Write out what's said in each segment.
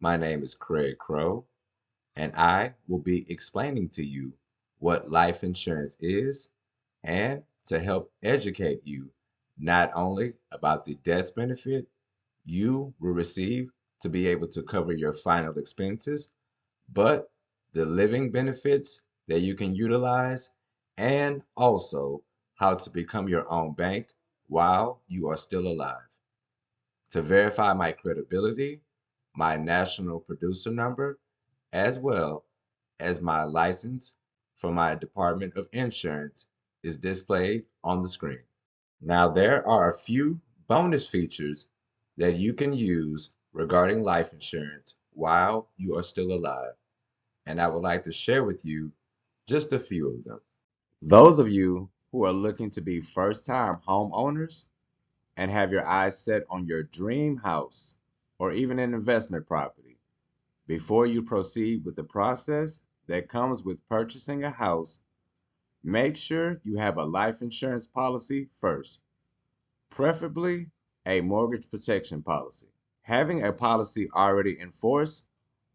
My name is Craig Crow, and I will be explaining to you what life insurance is and to help educate you not only about the death benefit you will receive to be able to cover your final expenses, but the living benefits that you can utilize and also how to become your own bank while you are still alive. To verify my credibility, my national producer number, as well as my license from my Department of Insurance is displayed on the screen. Now, there are a few bonus features that you can use regarding life insurance while you are still alive, and I would like to share with you just a few of them. Those of you who are looking to be first-time homeowners and have your eyes set on your dream house or even an investment property, before you proceed with the process that comes with purchasing a house, make sure you have a life insurance policy first, preferably a mortgage protection policy. Having a policy already in force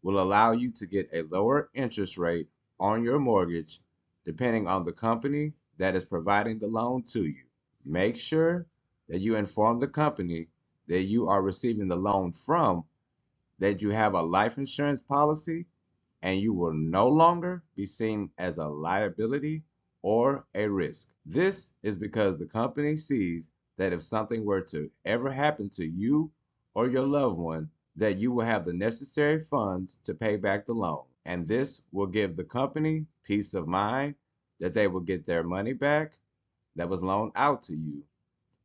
will allow you to get a lower interest rate on your mortgage depending on the company that is providing the loan to you. Make sure that you inform the company that you are receiving the loan from that you have a life insurance policy and you will no longer be seen as a liability or a risk. This is because the company sees that if something were to ever happen to you or your loved one, that you will have the necessary funds to pay back the loan. And this will give the company peace of mind that they will get their money back that was loaned out to you.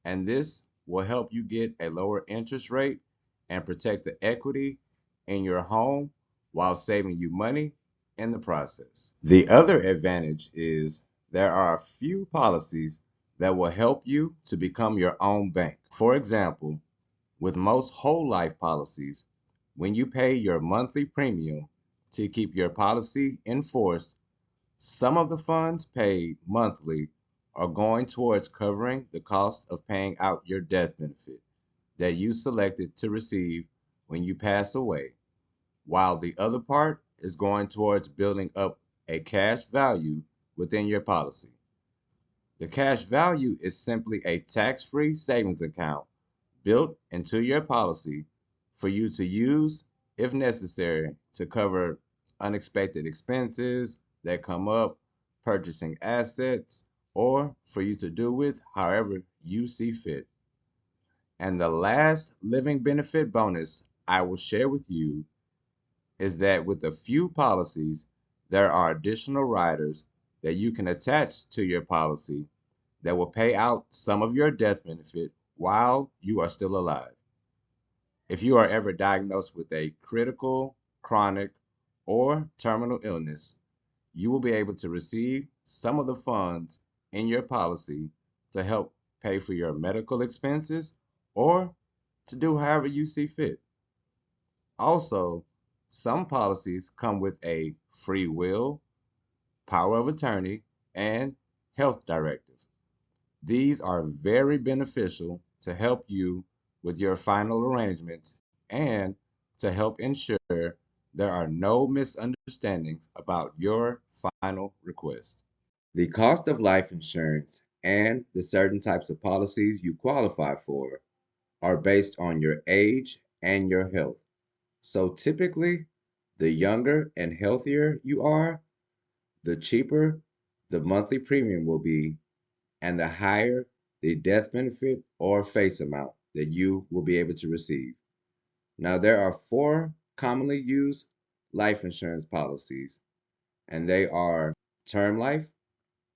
And this will help you get a lower interest rate and protect the equity in your home while saving you money in the process. The other advantage is there are a few policies that will help you to become your own bank. For example, with most whole life policies, when you pay your monthly premium to keep your policy in force, some of the funds paid monthly are going towards covering the cost of paying out your death benefit that you selected to receive when you pass away, while the other part is going towards building up a cash value within your policy. The cash value is simply a tax-free savings account built into your policy for you to use if necessary to cover unexpected expenses that come up, purchasing assets, or for you to do with however you see fit. And the last living benefit bonus I will share with you is that with a few policies, there are additional riders that you can attach to your policy that will pay out some of your death benefit while you are still alive. If you are ever diagnosed with a critical, chronic, or terminal illness, you will be able to receive some of the funds in your policy to help pay for your medical expenses or to do however you see fit. Also, some policies come with a free will, power of attorney, and health directive. These are very beneficial to help you with your final arrangements and to help ensure there are no misunderstandings about your final request. The cost of life insurance and the certain types of policies you qualify for are based on your age and your health. So typically, the younger and healthier you are, the cheaper the monthly premium will be and the higher the death benefit or face amount that you will be able to receive. Now, there are four commonly used life insurance policies, and they are term life,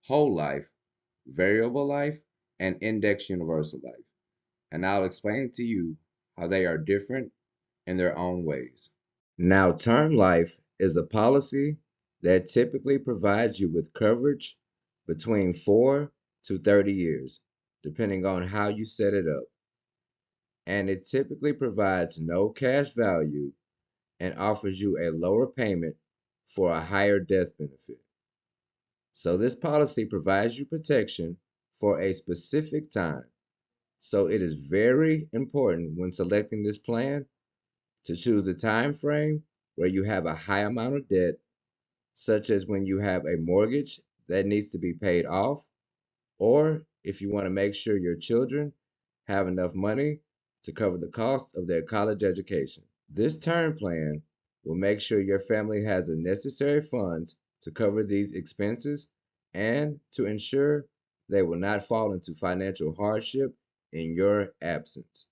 whole life, variable life, and index universal life. And I'll explain to you how they are different in their own ways. Now, term life is a policy that typically provides you with coverage between 4 to 30 years, depending on how you set it up. And it typically provides no cash value and offers you a lower payment for a higher death benefit. So, this policy provides you protection for a specific time. So, it is very important when selecting this plan to choose a time frame where you have a high amount of debt, such as when you have a mortgage that needs to be paid off, or if you want to make sure your children have enough money to cover the cost of their college education. This term plan will make sure your family has the necessary funds to cover these expenses and to ensure they will not fall into financial hardship in your absence.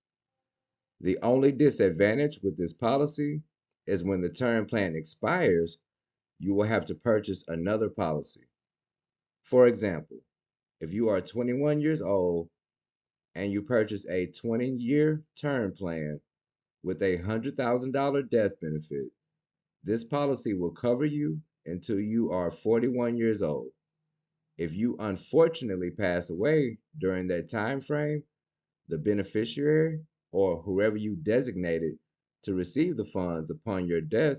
The only disadvantage with this policy is when the term plan expires, you will have to purchase another policy. For example, if you are 21 years old and you purchase a 20-year term plan with a $100,000 death benefit, this policy will cover you until you are 41 years old. If you unfortunately pass away during that time frame, the beneficiary or whoever you designated to receive the funds upon your death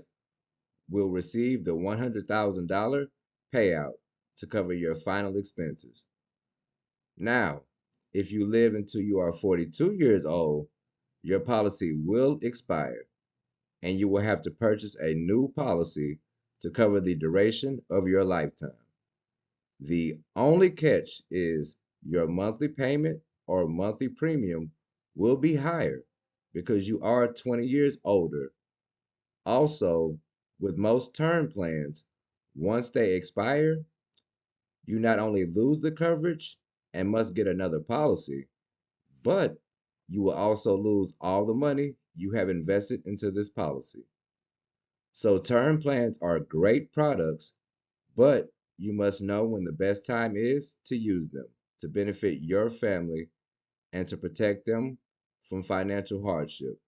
will receive the $100,000 payout to cover your final expenses. Now, if you live until you are 42 years old, your policy will expire and you will have to purchase a new policy to cover the duration of your lifetime. The only catch is your monthly payment or monthly premium will be higher because you are 20 years older. Also, with most term plans, once they expire, you not only lose the coverage and must get another policy, but you will also lose all the money you have invested into this policy. So, term plans are great products, but you must know when the best time is to use them to benefit your family and to protect them from financial hardship.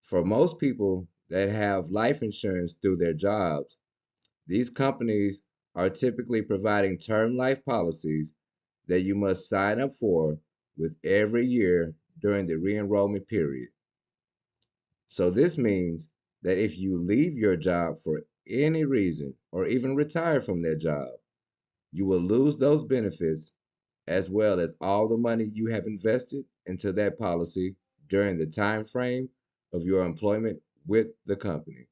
For most people that have life insurance through their jobs, these companies are typically providing term life policies that you must sign up for with every year during the re-enrollment period. So this means that if you leave your job for any reason or even retire from that job, you will lose those benefits as well as all the money you have invested into that policy during the time frame of your employment with the company.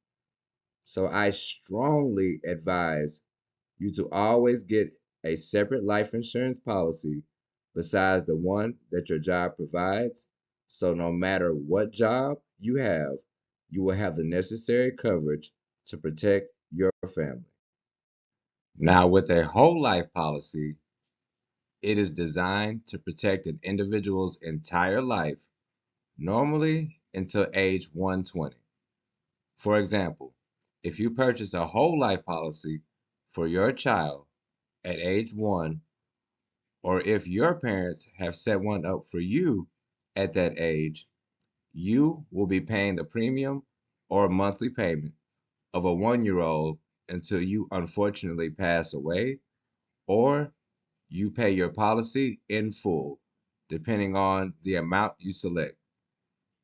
So I strongly advise you to always get a separate life insurance policy besides the one that your job provides. So no matter what job you have, you will have the necessary coverage to protect your family. Now, with a whole life policy, it is designed to protect an individual's entire life, normally until age 120. For example, if you purchase a whole life policy for your child at age 1, or if your parents have set one up for you at that age, you will be paying the premium or monthly payment of a 1-year old until you unfortunately pass away or you pay your policy in full, depending on the amount you select.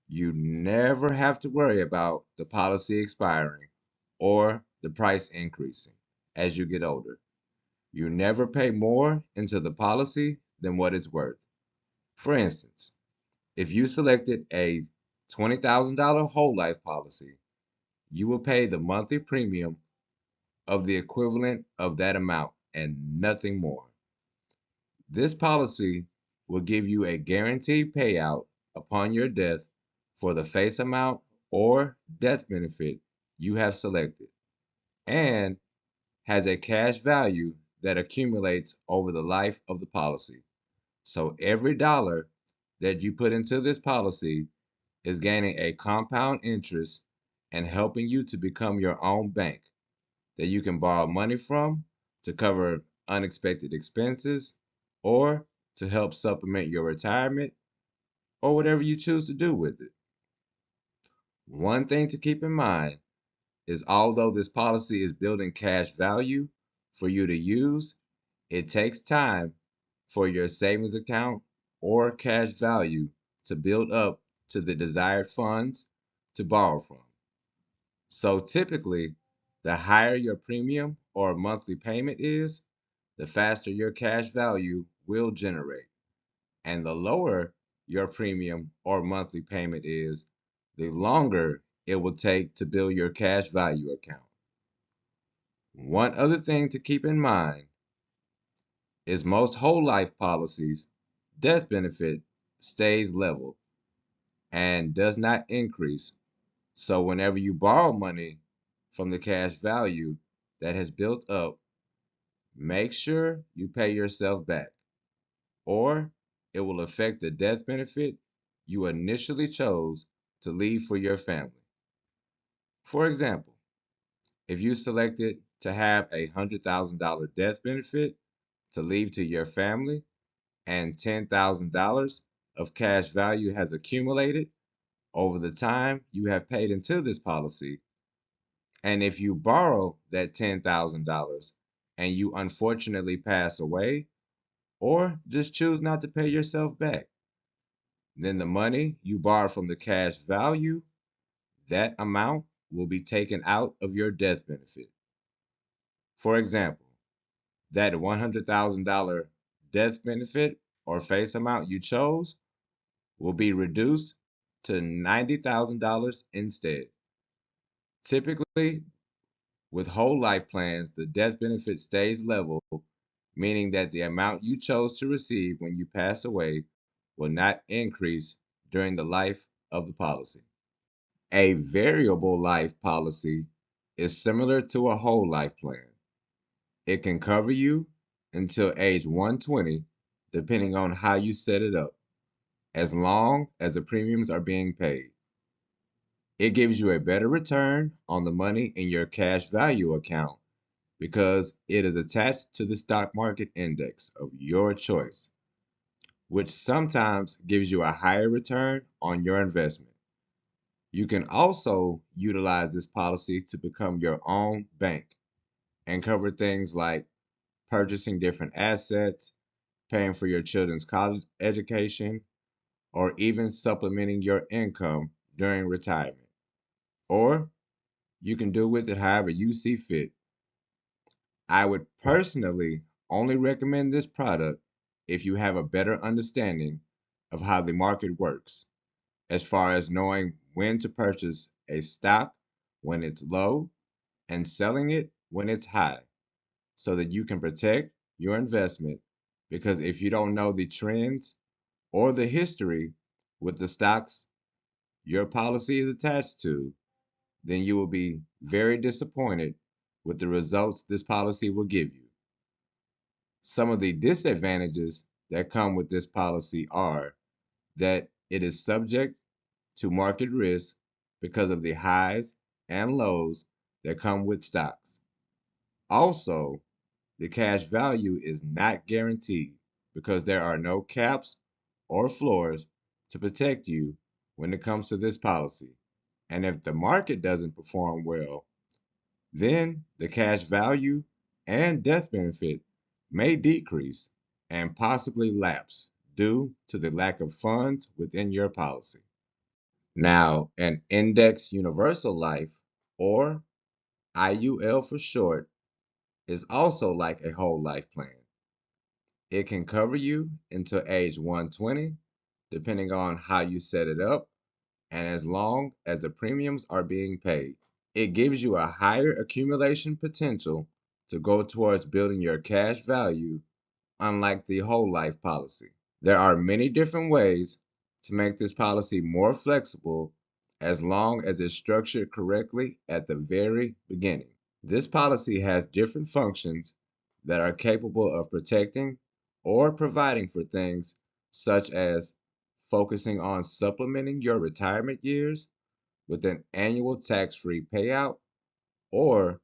You never have to worry about the policy expiring or the price increasing as you get older. You never pay more into the policy than what it's worth. For instance, if you selected a $20,000 whole life policy, you will pay the monthly premium of the equivalent of that amount and nothing more. This policy will give you a guaranteed payout upon your death for the face amount or death benefit you have selected and has a cash value that accumulates over the life of the policy. So every dollar that you put into this policy is gaining a compound interest and helping you to become your own bank that you can borrow money from to cover unexpected expenses or to help supplement your retirement or whatever you choose to do with it. One thing to keep in mind is although this policy is building cash value for you to use, it takes time for your savings account or cash value to build up to the desired funds to borrow from. So typically, the higher your premium or monthly payment is, the faster your cash value will generate. And the lower your premium or monthly payment is, the longer it will take to build your cash value account. One other thing to keep in mind is most whole life policies, death benefit stays level and does not increase. So whenever you borrow money from the cash value that has built up, make sure you pay yourself back, or it will affect the death benefit you initially chose to leave for your family. For example, if you selected to have a $100,000 death benefit to leave to your family and $10,000 of cash value has accumulated over the time you have paid into this policy, and if you borrow that $10,000 and you unfortunately pass away or just choose not to pay yourself back, then the money you borrowed from the cash value, that amount will be taken out of your death benefit. For example, that $100,000 death benefit or face amount you chose will be reduced to $90,000 instead. Typically, with whole life plans, the death benefit stays level, meaning that the amount you chose to receive when you pass away will not increase during the life of the policy. A variable life policy is similar to a whole life plan. It can cover you until age 120, depending on how you set it up, as long as the premiums are being paid. It gives you a better return on the money in your cash value account because it is attached to the stock market index of your choice, which sometimes gives you a higher return on your investment. You can also utilize this policy to become your own bank and cover things like purchasing different assets, paying for your children's college education, or even supplementing your income during retirement. Or you can do with it however you see fit. I would personally only recommend this product if you have a better understanding of how the market works, as far as knowing when to purchase a stock when it's low and selling it when it's high, so that you can protect your investment. Because if you don't know the trends or the history with the stocks your policy is attached to, then you will be very disappointed with the results this policy will give you. Some of the disadvantages that come with this policy are that it is subject to market risk because of the highs and lows that come with stocks. Also, the cash value is not guaranteed because there are no caps or floors to protect you when it comes to this policy. And if the market doesn't perform well, then the cash value and death benefit may decrease and possibly lapse due to the lack of funds within your policy. Now, an index universal life, or IUL for short, is also like a whole life plan. It can cover you until age 120, depending on how you set it up, and as long as the premiums are being paid. It gives you a higher accumulation potential to go towards building your cash value, unlike the whole life policy. There are many different ways to make this policy more flexible as long as it's structured correctly at the very beginning. This policy has different functions that are capable of protecting or providing for things such as focusing on supplementing your retirement years with an annual tax-free payout, or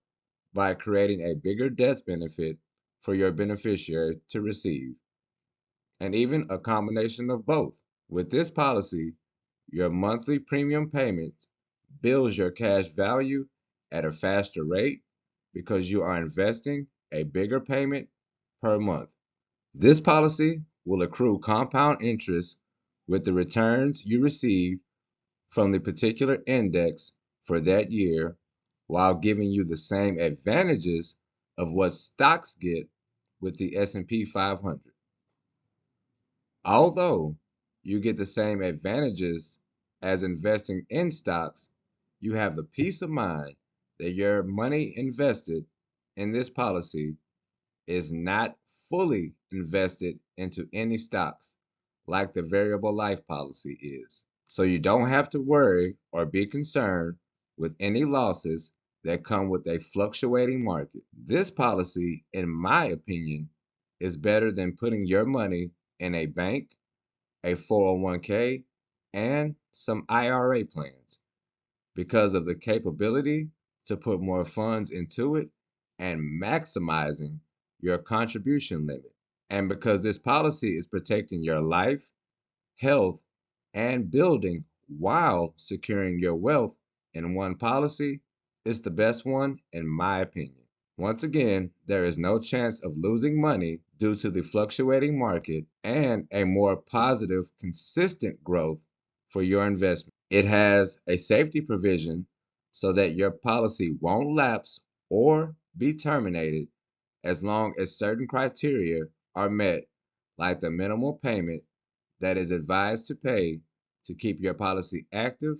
by creating a bigger death benefit for your beneficiary to receive, and even a combination of both. With this policy, your monthly premium payment builds your cash value at a faster rate because you are investing a bigger payment per month. This policy will accrue compound interest with the returns you receive from the particular index for that year, while giving you the same advantages of what stocks get with the S&P 500. Although you get the same advantages as investing in stocks, you have the peace of mind that your money invested in this policy is not fully invested into any stocks like the variable life policy is. So you don't have to worry or be concerned with any losses that come with a fluctuating market. This policy, in my opinion, is better than putting your money in a bank, a 401k, and some IRA plans because of the capability to put more funds into it and maximizing your contribution limit. And because this policy is protecting your life, health, and building while securing your wealth in one policy, it's the best one in my opinion. Once again, there is no chance of losing money due to the fluctuating market and a more positive, consistent growth for your investment. It has a safety provision so that your policy won't lapse or be terminated as long as certain criteria are met, like the minimal payment that is advised to pay to keep your policy active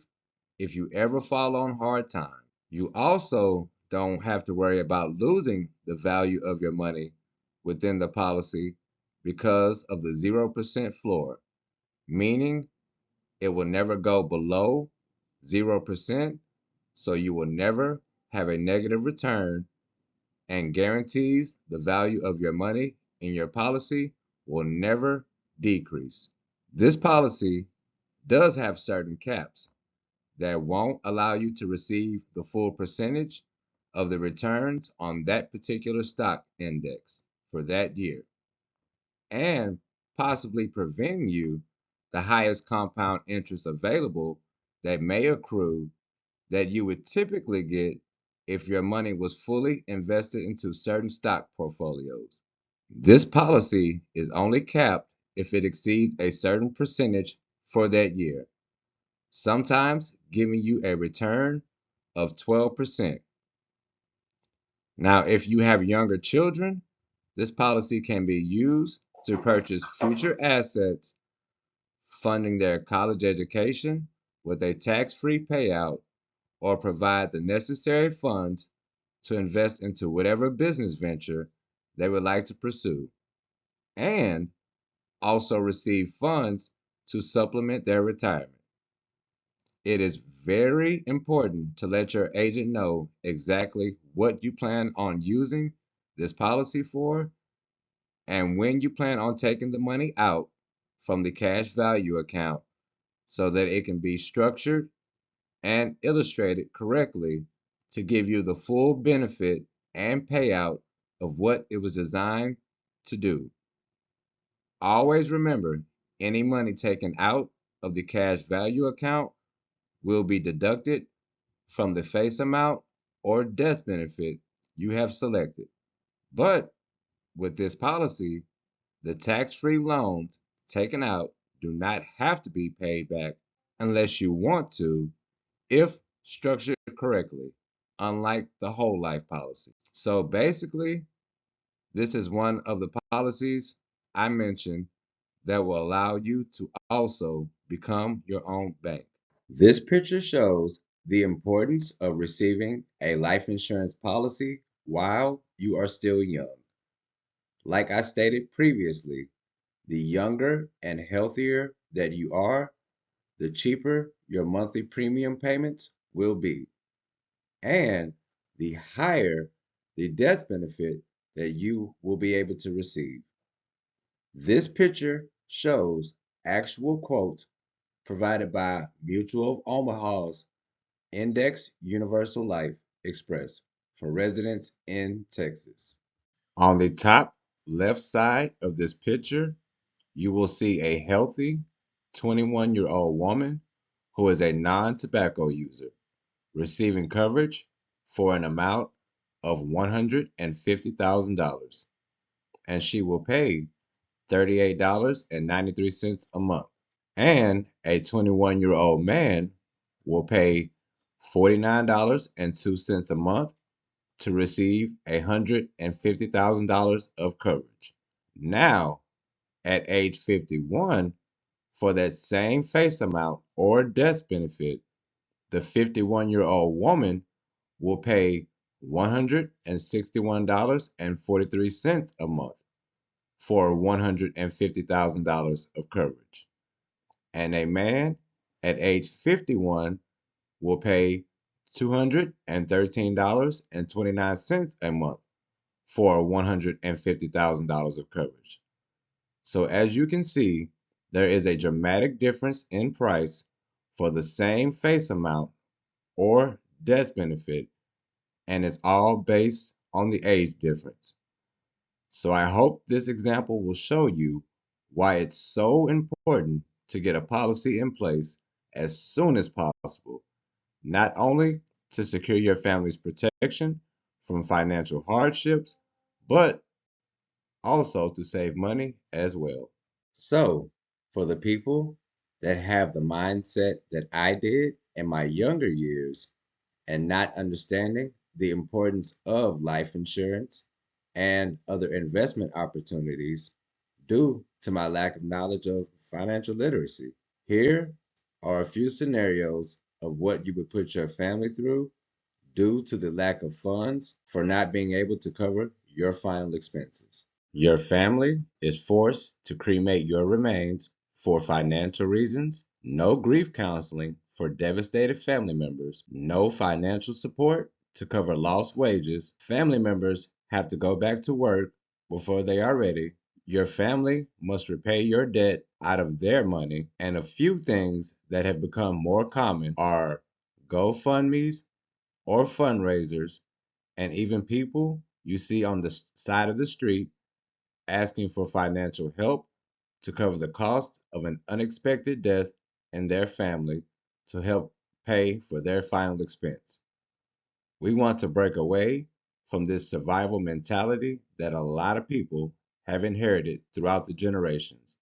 if you ever fall on hard times. You also don't have to worry about losing the value of your money within the policy because of the 0% floor, meaning it will never go below 0%, so you will never have a negative return and guarantees the value of your money in your policy will never decrease. This policy does have certain caps that won't allow you to receive the full percentage of the returns on that particular stock index for that year, and possibly preventing you the highest compound interest available that may accrue that you would typically get if your money was fully invested into certain stock portfolios. This policy is only capped if it exceeds a certain percentage for that year, sometimes giving you a return of 12%. Now, if you have younger children, this policy can be used to purchase future assets, funding their college education with a tax-free payout, or provide the necessary funds to invest into whatever business venture they would like to pursue, and also receive funds to supplement their retirement. It is very important to let your agent know exactly what you plan on using this policy for and when you plan on taking the money out from the cash value account so that it can be structured and illustrated correctly to give you the full benefit and payout of what it was designed to do. Always remember, any money taken out of the cash value account will be deducted from the face amount or death benefit you have selected. But with this policy, the tax-free loans taken out do not have to be paid back unless you want to, if structured correctly, unlike the whole life policy. So basically, this is one of the policies I mentioned that will allow you to also become your own bank. This picture shows the importance of receiving a life insurance policy while you are still young. Like I stated previously, the younger and healthier that you are, the cheaper your monthly premium payments will be, and the higher the death benefit that you will be able to receive. This picture shows actual quotes provided by Mutual of Omaha's Index Universal Life Express for residents in Texas. On the top left side of this picture, you will see a healthy 21-year-old woman who is a non-tobacco user receiving coverage for an amount of $150,000, and she will pay $38.93 a month. And a 21-year-old man will pay $49.02 a month to receive $150,000 of coverage. Now, at age 51, For that same face amount or death benefit, the 51-year-old woman will pay $161.43 a month for $150,000 of coverage. And a man at age 51 will pay $213.29 a month for $150,000 of coverage. So as you can see, there is a dramatic difference in price for the same face amount or death benefit, and it's all based on the age difference. So I hope this example will show you why it's so important to get a policy in place as soon as possible, not only to secure your family's protection from financial hardships, but also to save money as well. So, for the people that have the mindset that I did in my younger years and not understanding the importance of life insurance and other investment opportunities due to my lack of knowledge of financial literacy, here are a few scenarios of what you would put your family through due to the lack of funds for not being able to cover your final expenses. Your family is forced to cremate your remains for financial reasons, no grief counseling for devastated family members, no financial support to cover lost wages. Family members have to go back to work before they are ready. Your family must repay your debt out of their money, and a few things that have become more common are GoFundMe's or fundraisers, and even people you see on the side of the street asking for financial help to cover the cost of an unexpected death in their family to help pay for their final expense. We want to break away from this survival mentality that a lot of people have inherited throughout the generations,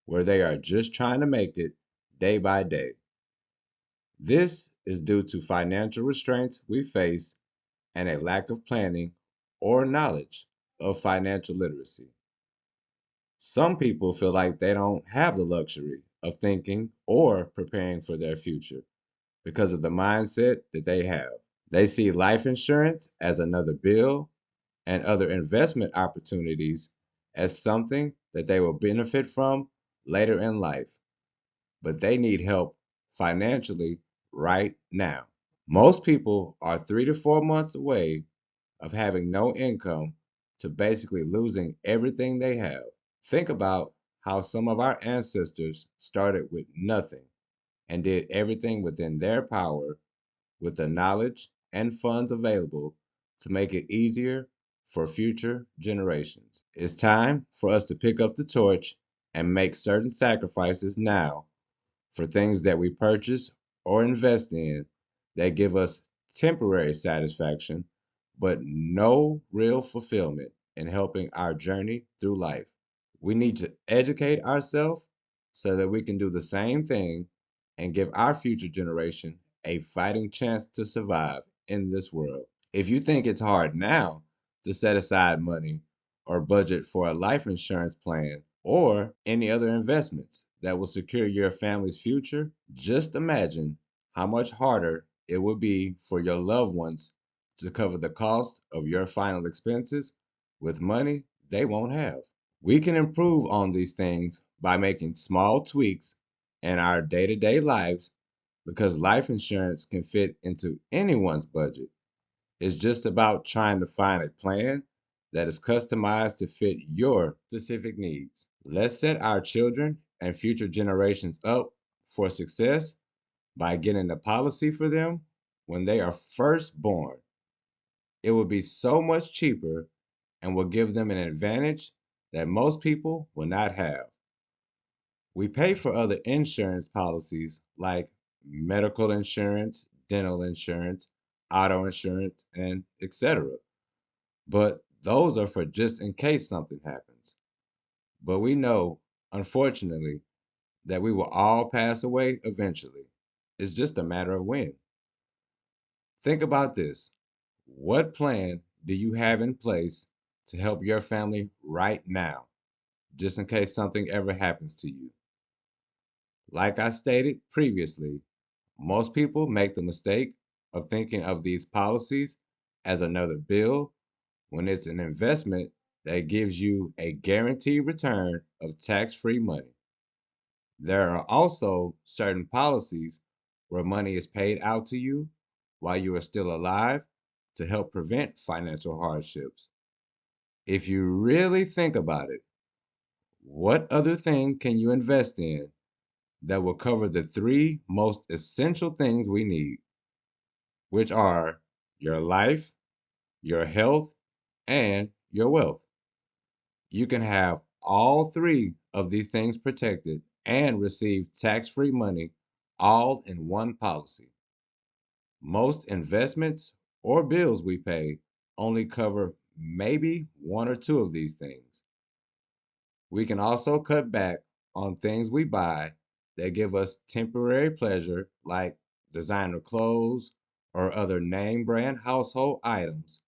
where they are just trying to make it day by day. This is due to financial restraints we face and a lack of planning or knowledge of financial literacy. Some people feel like they don't have the luxury of thinking or preparing for their future because of the mindset that they have. They see life insurance as another bill and other investment opportunities as something that they will benefit from later in life, but they need help financially right now. Most people are 3 to 4 months away of having no income to basically losing everything they have. Think about how some of our ancestors started with nothing and did everything within their power with the knowledge and funds available to make it easier for future generations. It's time for us to pick up the torch and make certain sacrifices now for things that we purchase or invest in that give us temporary satisfaction, but no real fulfillment in helping our journey through life. We need to educate ourselves so that we can do the same thing and give our future generation a fighting chance to survive in this world. If you think it's hard now to set aside money or budget for a life insurance plan or any other investments that will secure your family's future, just imagine how much harder it would be for your loved ones to cover the cost of your final expenses with money they won't have. We can improve on these things by making small tweaks in our day to day lives because life insurance can fit into anyone's budget. It's just about trying to find a plan that is customized to fit your specific needs. Let's set our children and future generations up for success by getting a policy for them when they are first born. It will be so much cheaper and will give them an advantage that most people will not have. We pay for other insurance policies like medical insurance, dental insurance, auto insurance, and etc. But those are for just in case something happens. But we know, unfortunately, that we will all pass away eventually. It's just a matter of when. Think about this. What plan do you have in place to help your family right now, just in case something ever happens to you? Like I stated previously, most people make the mistake of thinking of these policies as another bill when it's an investment that gives you a guaranteed return of tax-free money. There are also certain policies where money is paid out to you while you are still alive to help prevent financial hardships. If you really think about it, what other thing can you invest in that will cover the three most essential things we need, which are your life, your health, and your wealth? You can have all three of these things protected and receive tax free money all in one policy. Most investments or bills we pay only cover maybe one or two of these things. We can also cut back on things we buy that give us temporary pleasure, like designer clothes or other name brand household items,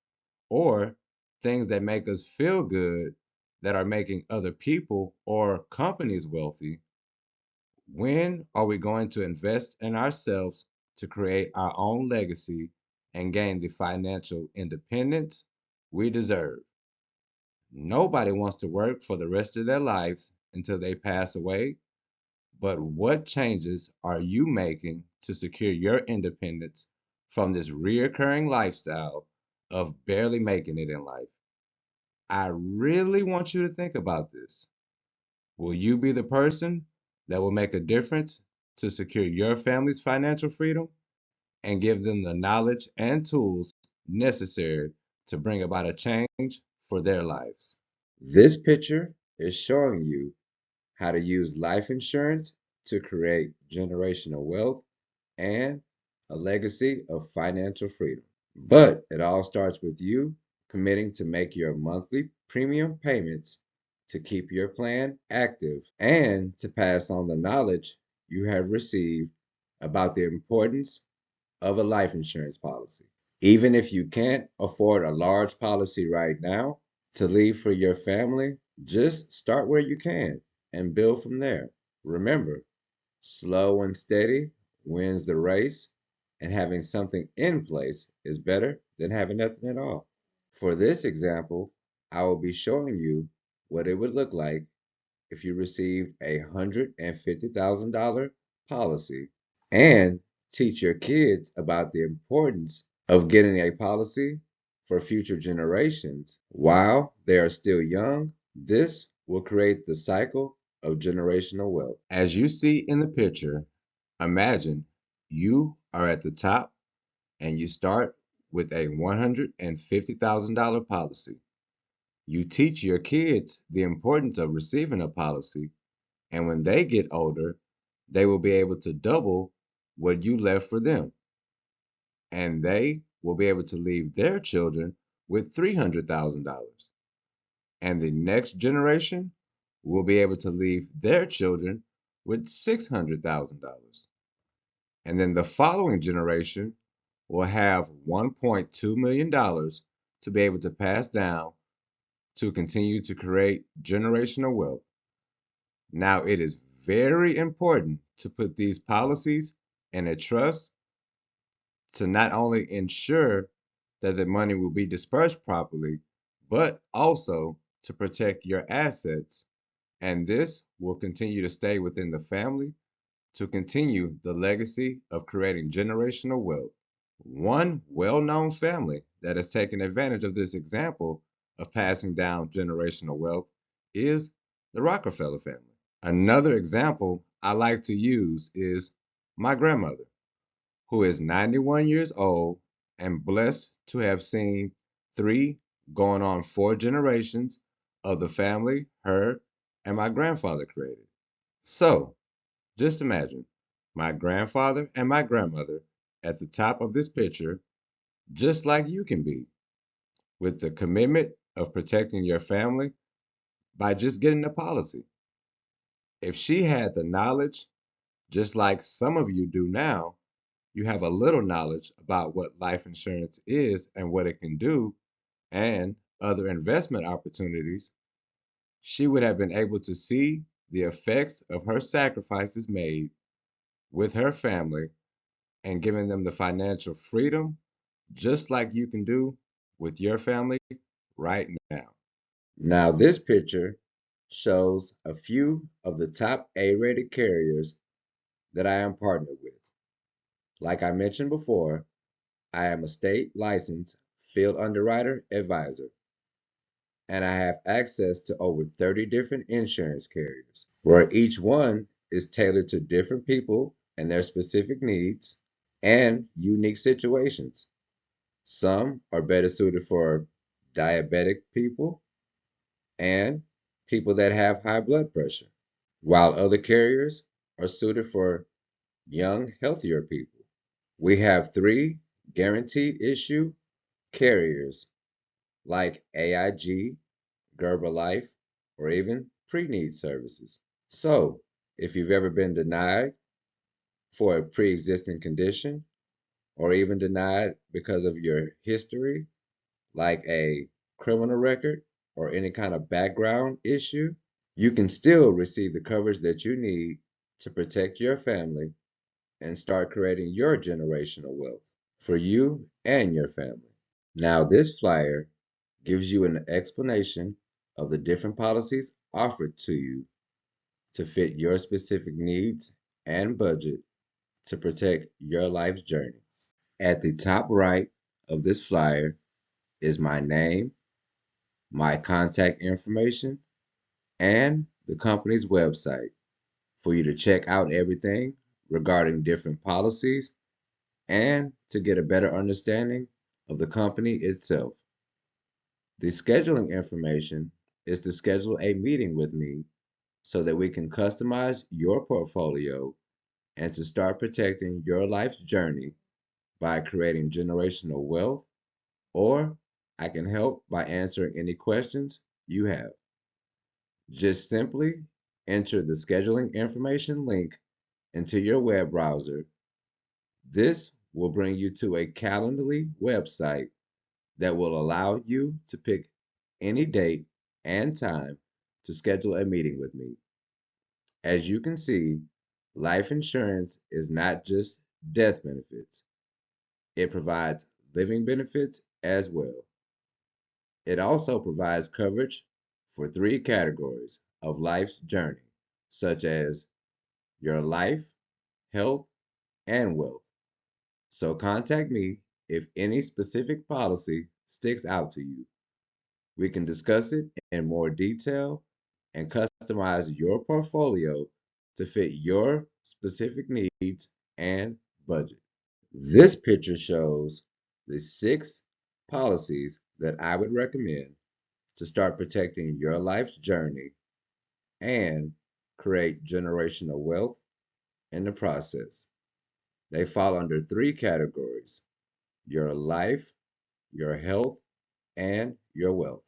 or things that make us feel good that are making other people or companies wealthy. When are we going to invest in ourselves to create our own legacy and gain the financial independence we deserve? Nobody wants to work for the rest of their lives until they pass away, but what changes are you making to secure your independence from this reoccurring lifestyle of barely making it in life? I really want you to think about this. Will you be the person that will make a difference to secure your family's financial freedom and give them the knowledge and tools necessary to bring about a change for their lives? This picture is showing you how to use life insurance to create generational wealth and a legacy of financial freedom. But it all starts with you committing to make your monthly premium payments to keep your plan active and to pass on the knowledge you have received about the importance of a life insurance policy. Even if you can't afford a large policy right now to leave for your family, just start where you can and build from there. Remember, slow and steady wins the race, and having something in place is better than having nothing at all. For this example, I will be showing you what it would look like if you received a $150,000 policy and teach your kids about the importance of getting a policy for future generations while they are still young. This will create the cycle of generational wealth. As you see in the picture, imagine you are at the top and you start with a $150,000 policy. You teach your kids the importance of receiving a policy, and when they get older, they will be able to double what you left for them, and they will be able to leave their children with $300,000. And the next generation will be able to leave their children with $600,000. And then the following generation will have $1.2 million to be able to pass down to continue to create generational wealth. Now, it is very important to put these policies in a trust to not only ensure that the money will be dispersed properly, but also to protect your assets. And this will continue to stay within the family to continue the legacy of creating generational wealth. One well known family that has taken advantage of this example of passing down generational wealth is the Rockefeller family. Another example I like to use is my grandmother, who is 91 years old and blessed to have seen three, going on four generations of the family her and my grandfather created. So, just imagine my grandfather and my grandmother at the top of this picture, just like you can be, with the commitment of protecting your family by just getting a policy. If she had the knowledge, just like some of you do now, you have a little knowledge about what life insurance is and what it can do and other investment opportunities, she would have been able to see the effects of her sacrifices made with her family and giving them the financial freedom, just like you can do with your family right now. Now, this picture shows a few of the top A-rated carriers that I am partnered with. Like I mentioned before, I am a state licensed field underwriter advisor, and I have access to over 30 different insurance carriers, where each one is tailored to different people and their specific needs and unique situations. Some are better suited for diabetic people and people that have high blood pressure, while other carriers are suited for young, healthier people. We have three guaranteed issue carriers like AIG, Gerber Life, or even pre-need services. So, if you've ever been denied for a pre-existing condition or even denied because of your history, like a criminal record or any kind of background issue, you can still receive the coverage that you need to protect your family and start creating your generational wealth for you and your family. Now, this flyer gives you an explanation of the different policies offered to you to fit your specific needs and budget to protect your life's journey. At the top right of this flyer is my name, my contact information, and the company's website for you to check out everything regarding different policies and to get a better understanding of the company itself. The scheduling information is to schedule a meeting with me so that we can customize your portfolio and to start protecting your life's journey by creating generational wealth, or I can help by answering any questions you have. Just simply enter the scheduling information link into your web browser. This will bring you to a Calendly website that will allow you to pick any date and time to schedule a meeting with me. As you can see, life insurance is not just death benefits, it provides living benefits as well. It also provides coverage for three categories of life's journey, such as your life, health, and wealth. So contact me if any specific policy sticks out to you. We can discuss it in more detail and customize your portfolio to fit your specific needs and budget. This picture shows the 6 policies that I would recommend to start protecting your life's journey and create generational wealth in the process. They fall under 3 categories: your life, your health, and your wealth.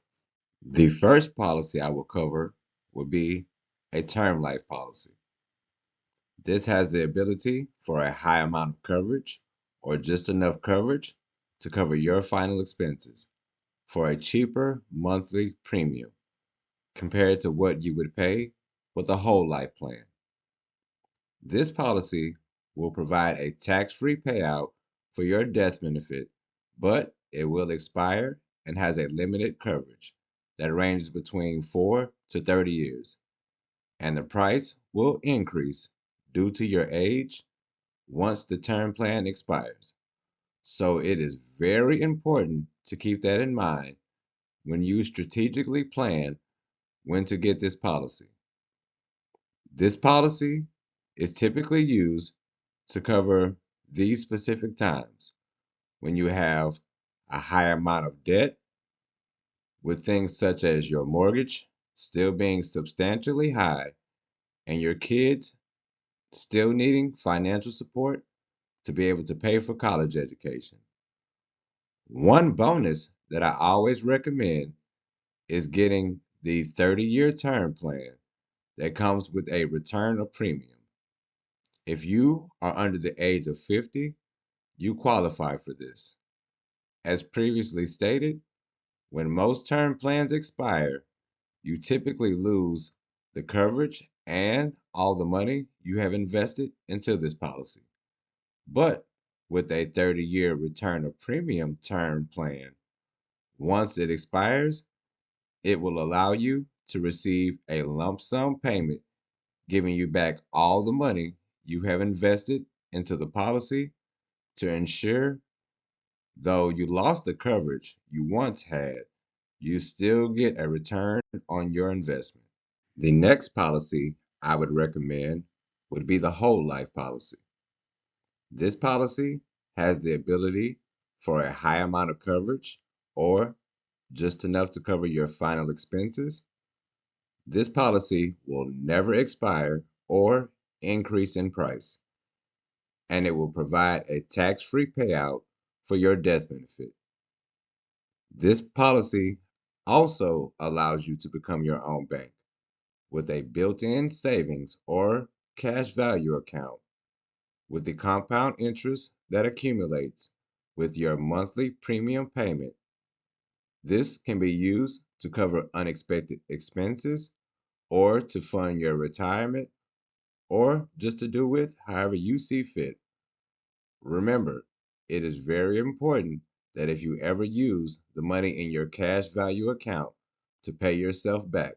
The first policy I will cover will be a term life policy. This has the ability for a high amount of coverage or just enough coverage to cover your final expenses for a cheaper monthly premium compared to what you would pay with a whole life plan. This policy will provide a tax-free payout for your death benefit, but it will expire and has a limited coverage that ranges between 4 to 30 years, and the price will increase due to your age once the term plan expires. So it is very important to keep that in mind when you strategically plan when to get this policy. This policy is typically used to cover these specific times when you have a high amount of debt, with things such as your mortgage still being substantially high and your kids still needing financial support to be able to pay for college education. One bonus that I always recommend is getting the 30-year term plan that comes with a return of premium. If you are under the age of 50, you qualify for this. As previously stated, when most term plans expire, you typically lose the coverage and all the money you have invested into this policy. But with a 30-year return of premium term plan, once it expires, it will allow you to receive a lump sum payment, giving you back all the money you have invested into the policy to ensure, though you lost the coverage you once had, you still get a return on your investment. The next policy I would recommend would be the whole life policy. This policy has the ability for a high amount of coverage or just enough to cover your final expenses. This policy will never expire or increase in price, and it will provide a tax-free payout for your death benefit. This policy also allows you to become your own bank with a built-in savings or cash value account with the compound interest that accumulates with your monthly premium payment. This can be used to cover unexpected expenses or to fund your retirement or just to do with however you see fit. Remember, it is very important that if you ever use the money in your cash value account to pay yourself back,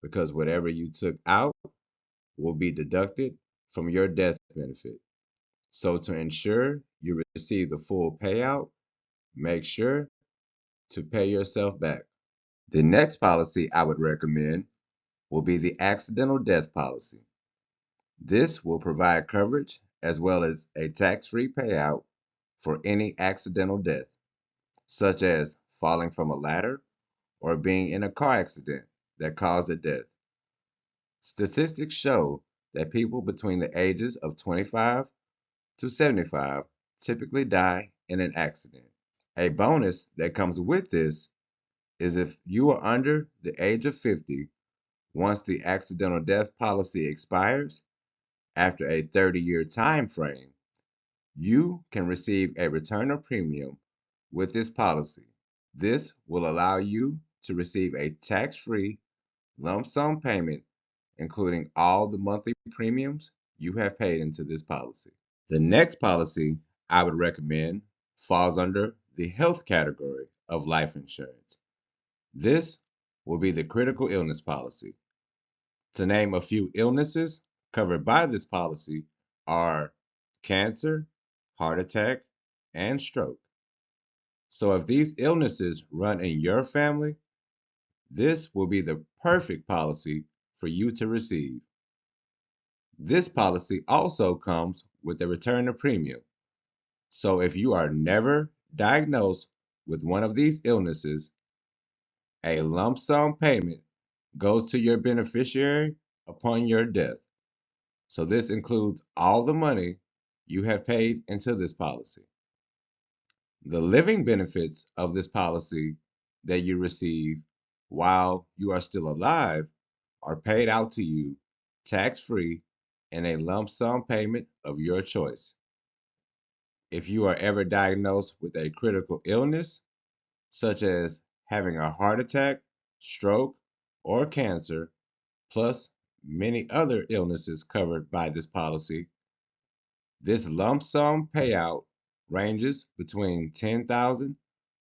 because whatever you took out will be deducted from your death benefit. So to ensure you receive the full payout, make sure to pay yourself back. The next policy I would recommend will be the accidental death policy. This will provide coverage as well as a tax-free payout for any accidental death, such as falling from a ladder or being in a car accident that caused a death. Statistics show that people between the ages of 25 to 75 typically die in an accident. A bonus that comes with this is if you are under the age of 50, once the accidental death policy expires, after a 30-year time frame, you can receive a return of premium with this policy. This will allow you to receive a tax-free lump sum payment, including all the monthly premiums you have paid into this policy. The next policy I would recommend falls under the health category of life insurance. This will be the critical illness policy. To name a few illnesses covered by this policy are cancer, heart attack, and stroke. So if these illnesses run in your family, this will be the perfect policy for you to receive. This policy also comes with a return of premium. So if you are never diagnosed with one of these illnesses, a lump sum payment goes to your beneficiary upon your death. So this includes all the money you have paid into this policy. The living benefits of this policy that you receive while you are still alive are paid out to you tax-free in a lump sum payment of your choice. If you are ever diagnosed with a critical illness, such as having a heart attack, stroke, or cancer, plus many other illnesses covered by this policy, this lump sum payout ranges between $10,000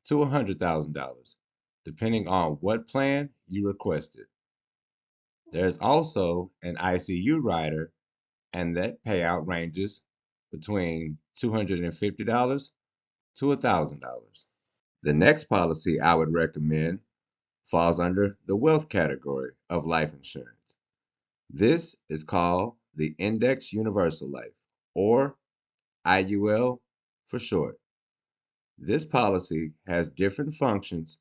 to $100,000, depending on what plan you requested. There's also an ICU rider, and that payout ranges between $250 to $1,000. The next policy I would recommend falls under the wealth category of life insurance. This is called the Index Universal Life, or IUL for short. This policy has different functions,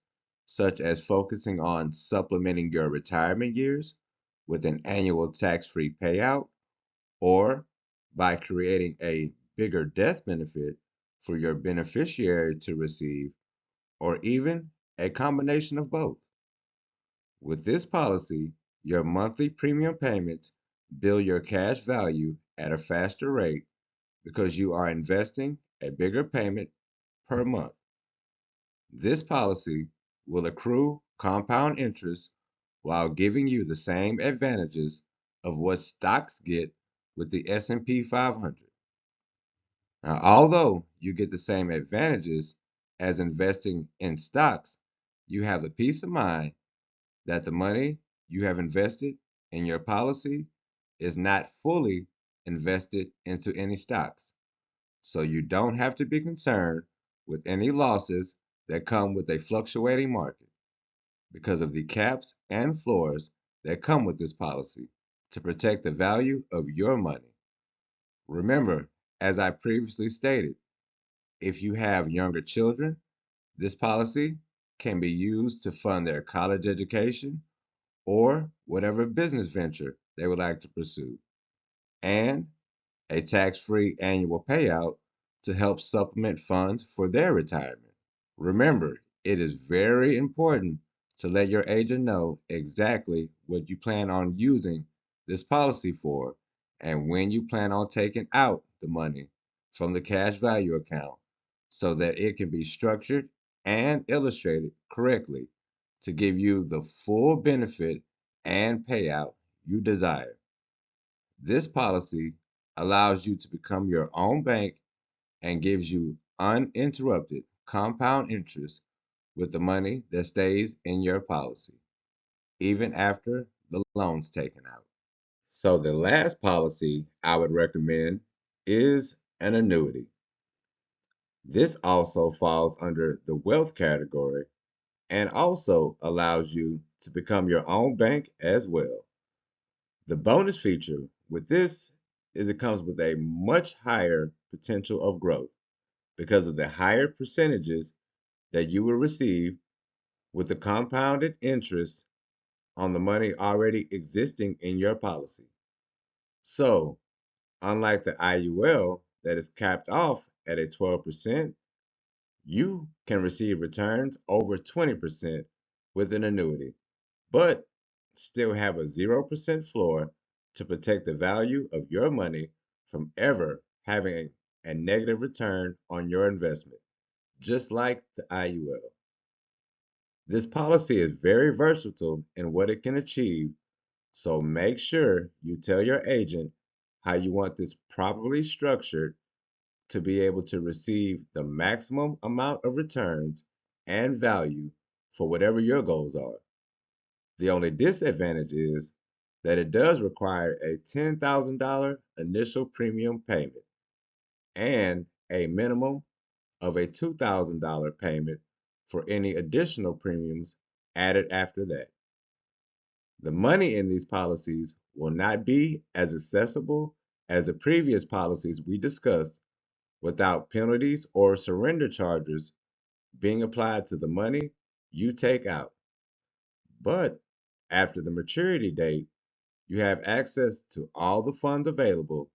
such as focusing on supplementing your retirement years with an annual tax-free payout, or by creating a bigger death benefit for your beneficiary to receive, or even a combination of both. With this policy, your monthly premium payments build your cash value at a faster rate because you are investing a bigger payment per month. This policy will accrue compound interest while giving you the same advantages of what stocks get with the S&P 500. Now, although you get the same advantages as investing in stocks, you have the peace of mind that the money you have invested in your policy is not fully invested into any stocks. So you don't have to be concerned with any losses that come with a fluctuating market because of the caps and floors that come with this policy to protect the value of your money. Remember, as I previously stated, if you have younger children, this policy can be used to fund their college education or whatever business venture they would like to pursue, and a tax free annual payout to help supplement funds for their retirement. Remember, it is very important to let your agent know exactly what you plan on using this policy for and when you plan on taking out the money from the cash value account so that it can be structured and illustrated correctly to give you the full benefit and payout you desire. This policy allows you to become your own bank and gives you uninterrupted compound interest with the money that stays in your policy, even after the loan's taken out. So, the last policy I would recommend is an annuity. This also falls under the wealth category and also allows you to become your own bank as well. The bonus feature with this is it comes with a much higher potential of growth because of the higher percentages that you will receive with the compounded interest on the money already existing in your policy. So, unlike the IUL that is capped off at a 12%, you can receive returns over 20% with an annuity, but still have a 0% floor to protect the value of your money from ever having a negative return on your investment, just like the IUL. This policy is very versatile in what it can achieve, so make sure you tell your agent how you want this properly structured to be able to receive the maximum amount of returns and value for whatever your goals are. The only disadvantage is that it does require a $10,000 initial premium payment and a minimum of a $2,000 payment for any additional premiums added after that. The money in these policies will not be as accessible as the previous policies we discussed without penalties or surrender charges being applied to the money you take out. But after the maturity date, you have access to all the funds available,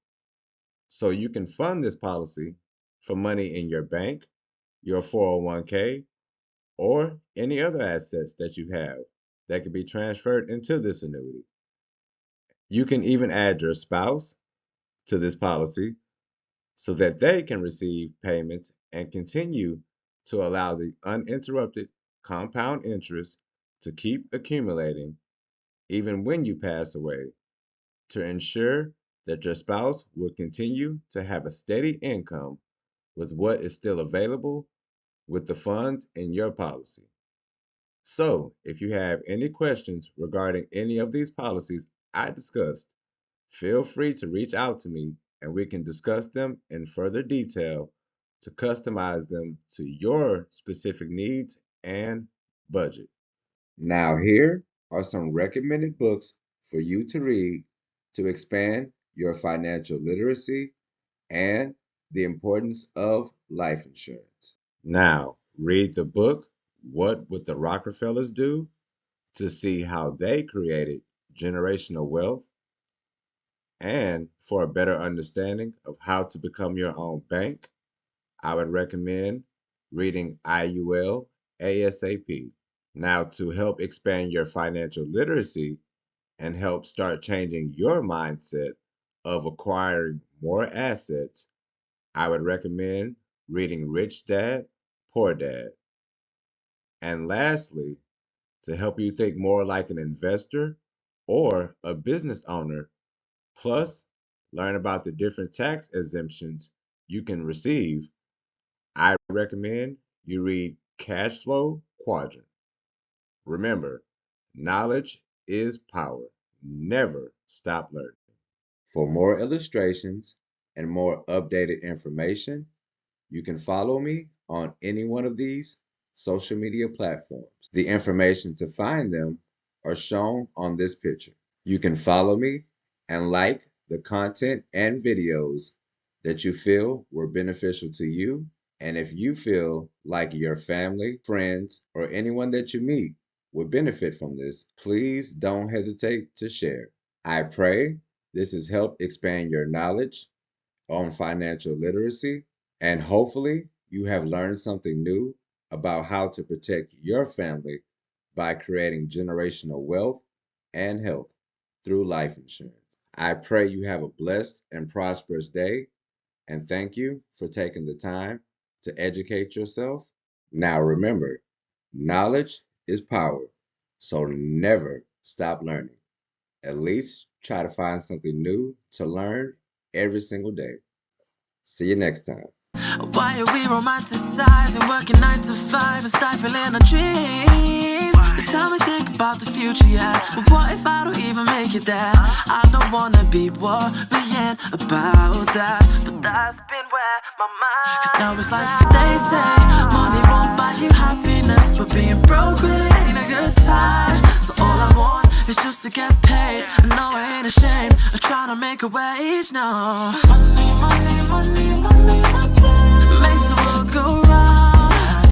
so you can fund this policy from money in your bank, your 401k, or any other assets that you have that can be transferred into this annuity. You can even add your spouse to this policy so that they can receive payments and continue to allow the uninterrupted compound interest to keep accumulating even when you pass away to ensure that your spouse will continue to have a steady income with what is still available with the funds in your policy. So, if you have any questions regarding any of these policies I discussed, feel free to reach out to me and we can discuss them in further detail to customize them to your specific needs and budget. Now, here are some recommended books for you to read to expand your financial literacy and the importance of life insurance. Now, read the book, What Would the Rockefellers Do? To see how they created generational wealth. And for a better understanding of how to become your own bank, I would recommend reading IUL ASAP. Now, to help expand your financial literacy and help start changing your mindset of acquiring more assets, I would recommend reading Rich Dad, Poor Dad. And lastly, to help you think more like an investor or a business owner Plus, learn about the different tax exemptions you can receive. I recommend you read Cash Flow Quadrant. Remember, knowledge is power. Never stop learning. For more illustrations and more updated information, you can follow me on any one of these social media platforms. The information to find them are shown on this picture. You can follow me and like the content and videos that you feel were beneficial to you. And if you feel like your family, friends, or anyone that you meet would benefit from this, please don't hesitate to share. I pray this has helped expand your knowledge on financial literacy, and hopefully you have learned something new about how to protect your family by creating generational wealth and health through life insurance. I pray you have a blessed and prosperous day, and thank you for taking the time to educate yourself. Now remember, knowledge is power, so never stop learning. At least try to find something new to learn every single day. See you next time. Why are we romanticizing, working 9 to 5 and stifling our dreams? They tell me think about the future, yeah, but what if I don't even make it there? I don't wanna be worrying about that, but that's been where my mind. Cause now it's like they say, money won't buy you happiness, but being broke really ain't a good time. So all I want is just to get paid, and no, I ain't ashamed of trying to make a wage, no.